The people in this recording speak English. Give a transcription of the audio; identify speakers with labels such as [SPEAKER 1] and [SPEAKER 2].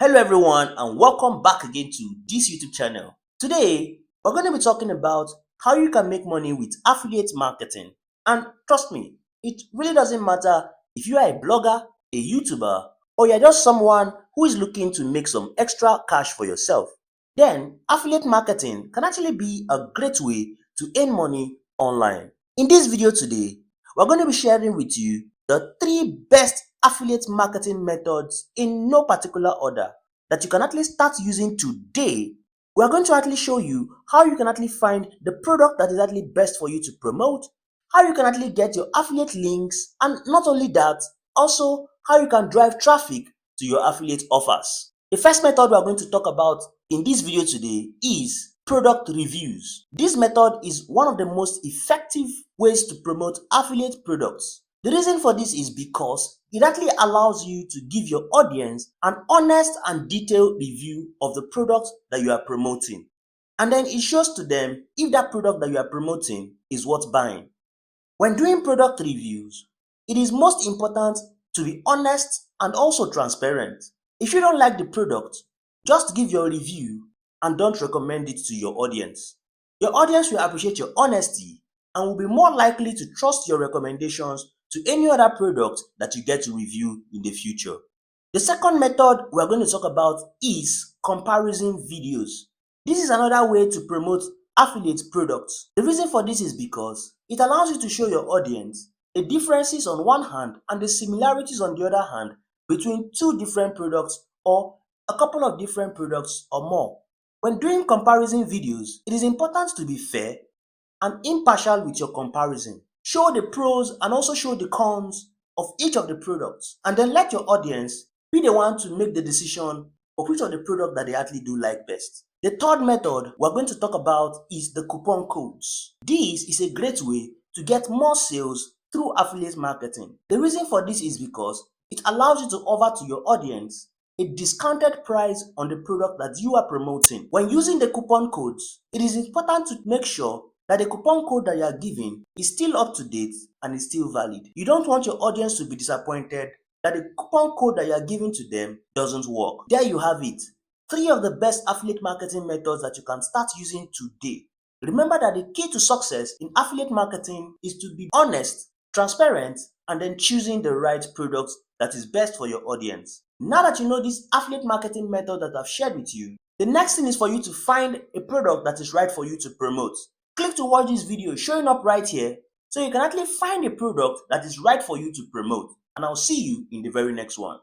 [SPEAKER 1] Hello everyone and welcome back again to this YouTube channel. Today, we're going to be talking about how you can make money with affiliate marketing. And trust me, it really doesn't matter if you are a blogger, a YouTuber, or you're just someone who is looking to make some extra cash for yourself. Then, affiliate marketing can actually be a great way to earn money online. In this video today, we're going to be sharing with you the 3 best affiliate marketing methods in no particular order that you can actually start using today. We are going to actually show you how you can actually find the product that is actually best for you to promote, how you can actually get your affiliate links, and not only that, also how you can drive traffic to your affiliate offers. The first method we are going to talk about in this video today is product reviews. This method is one of the most effective ways to promote affiliate products. The reason for this is because it actually allows you to give your audience an honest and detailed review of the product that you are promoting. And then it shows to them if that product that you are promoting is worth buying. When doing product reviews, it is most important to be honest and also transparent. If you don't like the product, just give your review and don't recommend it to your audience. Your audience will appreciate your honesty and will be more likely to trust your recommendations to any other product that you get to review in the future. The second method we are going to talk about is comparison videos. This is another way to promote affiliate products. The reason for this is because it allows you to show your audience the differences on one hand and the similarities on the other hand between two different products or a couple of different products or more. When doing comparison videos, it is important to be fair and impartial with your comparison. Show the pros and also show the cons of each of the products, and then let your audience be the one to make the decision of which of the product that they actually do like best. The third method we're going to talk about is the coupon codes. This is a great way to get more sales through affiliate marketing. The reason for this is because it allows you to offer to your audience a discounted price on the product that you are promoting. When using the coupon codes, it is important to make sure that the coupon code that you are giving is still up to date and is still valid. You don't want your audience to be disappointed that the coupon code that you are giving to them doesn't work. There you have it. 3 of the best affiliate marketing methods that you can start using today. Remember that the key to success in affiliate marketing is to be honest, transparent, and then choosing the right product that is best for your audience. Now that you know this affiliate marketing method that I've shared with you, the next thing is for you to find a product that is right for you to promote. Click to watch this video showing up right here so you can actually find a product that is right for you to promote. And I'll see you in the very next one.